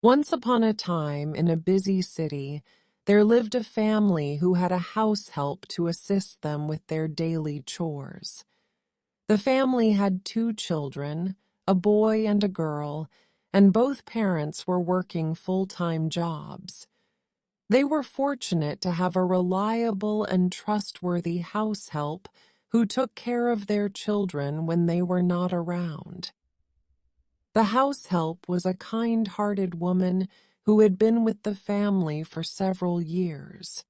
Once upon a time, in a busy city, there lived a family who had a house help to assist them with their daily chores. The family had 2 children, a boy and a girl, and both parents were working full-time jobs. They were fortunate to have a reliable and trustworthy house help who took care of their children when they were not around. The house help was a kind-hearted woman who had been with the family for several years.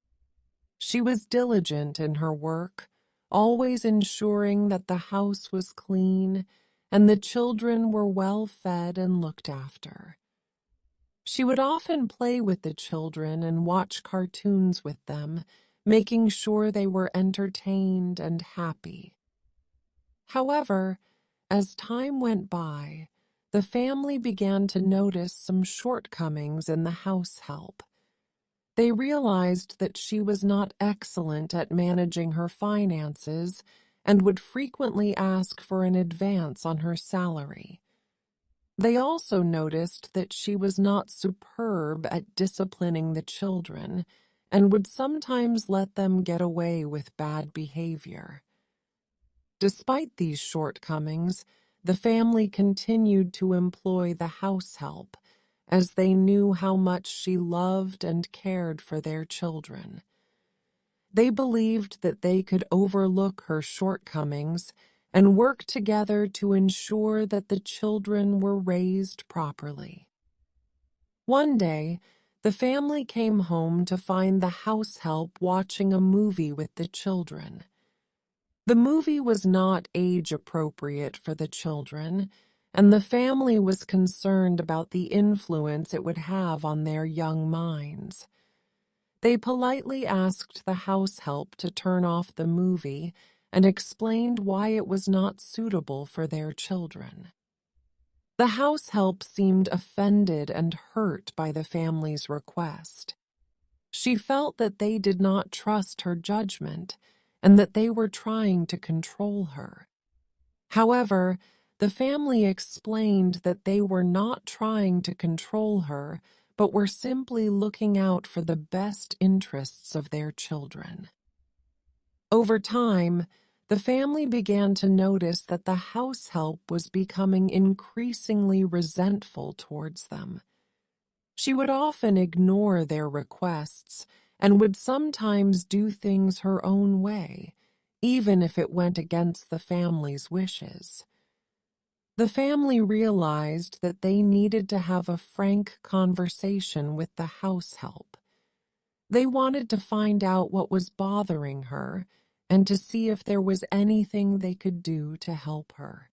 She was diligent in her work, always ensuring that the house was clean and the children were well fed and looked after. She would often play with the children and watch cartoons with them, making sure they were entertained and happy. However, as time went by, the family began to notice some shortcomings in the house help. They realized that she was not excellent at managing her finances and would frequently ask for an advance on her salary. They also noticed that she was not superb at disciplining the children and would sometimes let them get away with bad behavior. Despite these shortcomings, the family continued to employ the house help, as they knew how much she loved and cared for their children. They believed that they could overlook her shortcomings and work together to ensure that the children were raised properly. One day, the family came home to find the house help watching a movie with the children. The movie was not age-appropriate for the children, and the family was concerned about the influence it would have on their young minds. They politely asked the house help to turn off the movie and explained why it was not suitable for their children. The house help seemed offended and hurt by the family's request. She felt that they did not trust her judgment and that they were trying to control her. However, the family explained that they were not trying to control her, but were simply looking out for the best interests of their children. Over time, the family began to notice that the house help was becoming increasingly resentful towards them. She would often ignore their requests and would sometimes do things her own way, even if it went against the family's wishes. The family realized that they needed to have a frank conversation with the house help. They wanted to find out what was bothering her and to see if there was anything they could do to help her.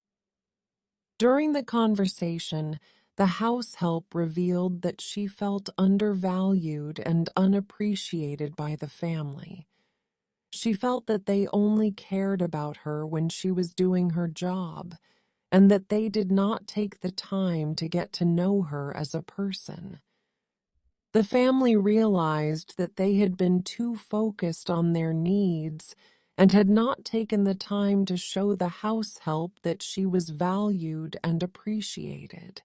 During the conversation, the house help revealed that she felt undervalued and unappreciated by the family. She felt that they only cared about her when she was doing her job, and that they did not take the time to get to know her as a person. The family realized that they had been too focused on their needs and had not taken the time to show the house help that she was valued and appreciated.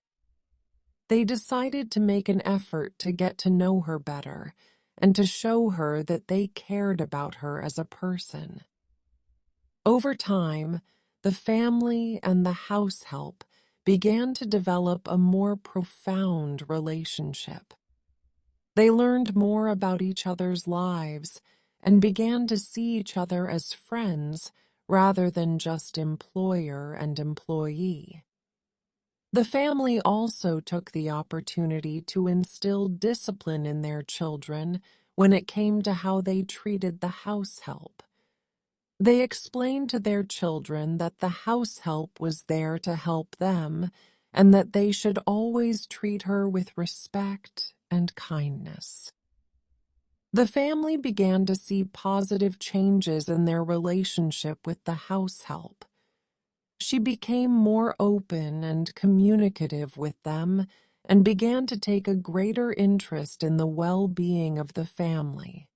They decided to make an effort to get to know her better and to show her that they cared about her as a person. Over time, the family and the house help began to develop a more profound relationship. They learned more about each other's lives and began to see each other as friends rather than just employer and employee. The family also took the opportunity to instill discipline in their children when it came to how they treated the house help. They explained to their children that the house help was there to help them and that they should always treat her with respect and kindness. The family began to see positive changes in their relationship with the house help. She became more open and communicative with them and began to take a greater interest in the well-being of the family.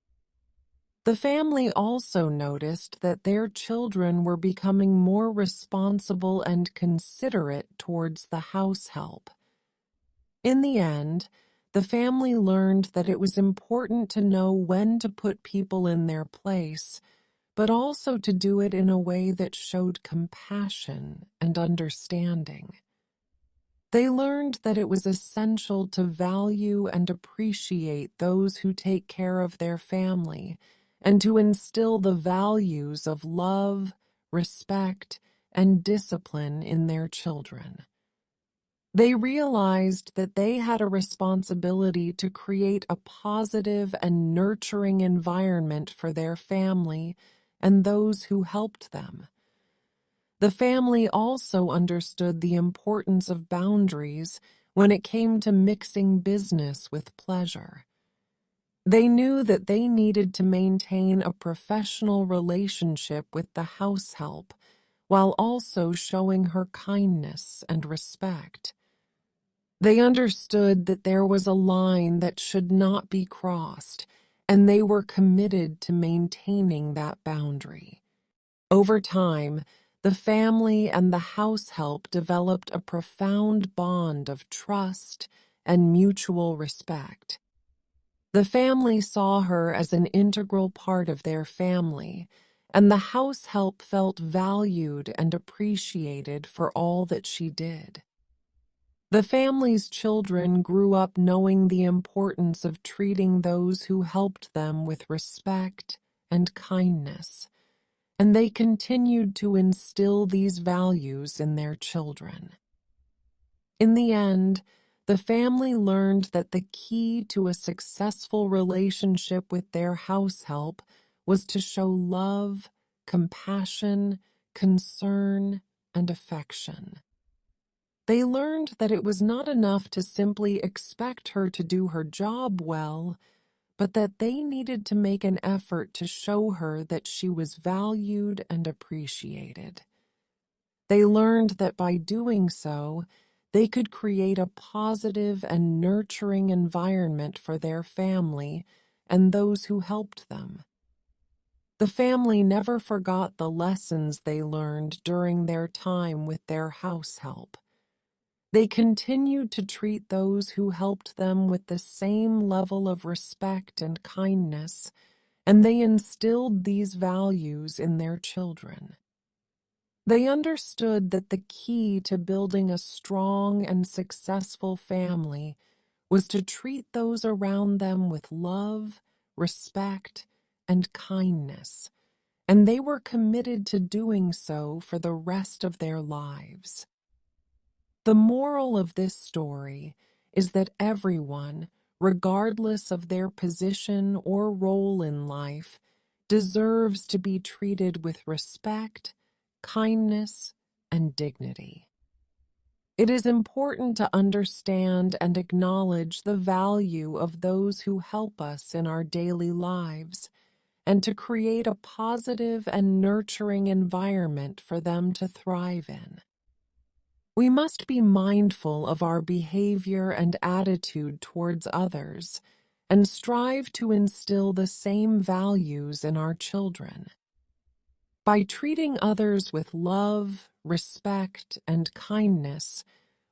The family also noticed that their children were becoming more responsible and considerate towards the house help. In the end, the family learned that it was important to know when to put people in their place, but also to do it in a way that showed compassion and understanding. They learned that it was essential to value and appreciate those who take care of their family, and to instill the values of love, respect, and discipline in their children. They realized that they had a responsibility to create a positive and nurturing environment for their family and those who helped them. The family also understood the importance of boundaries when it came to mixing business with pleasure. They knew that they needed to maintain a professional relationship with the house help while also showing her kindness and respect. They understood that there was a line that should not be crossed, and they were committed to maintaining that boundary. Over time, the family and the house help developed a profound bond of trust and mutual respect. The family saw her as an integral part of their family, and the house help felt valued and appreciated for all that she did. The family's children grew up knowing the importance of treating those who helped them with respect and kindness, and they continued to instill these values in their children. In the end, the family learned that the key to a successful relationship with their house help was to show love, compassion, concern, and affection. They learned that it was not enough to simply expect her to do her job well, but that they needed to make an effort to show her that she was valued and appreciated. They learned that by doing so, they could create a positive and nurturing environment for their family and those who helped them. The family never forgot the lessons they learned during their time with their house help. They continued to treat those who helped them with the same level of respect and kindness, and they instilled these values in their children. They understood that the key to building a strong and successful family was to treat those around them with love, respect, and kindness, and they were committed to doing so for the rest of their lives. The moral of this story is that everyone, regardless of their position or role in life, deserves to be treated with respect, kindness, and dignity. It is important to understand and acknowledge the value of those who help us in our daily lives, and to create a positive and nurturing environment for them to thrive in. We must be mindful of our behavior and attitude towards others, and strive to instill the same values in our children. By treating others with love, respect, and kindness,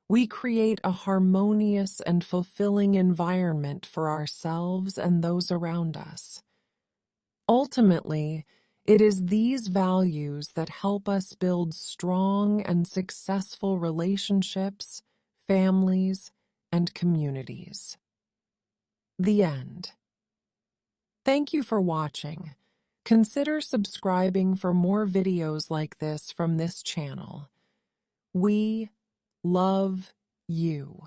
we create a harmonious and fulfilling environment for ourselves and those around us. Ultimately, it is these values that help us build strong and successful relationships, families, and communities. The end. Thank you for watching. Consider subscribing for more videos like this from this channel. We love you.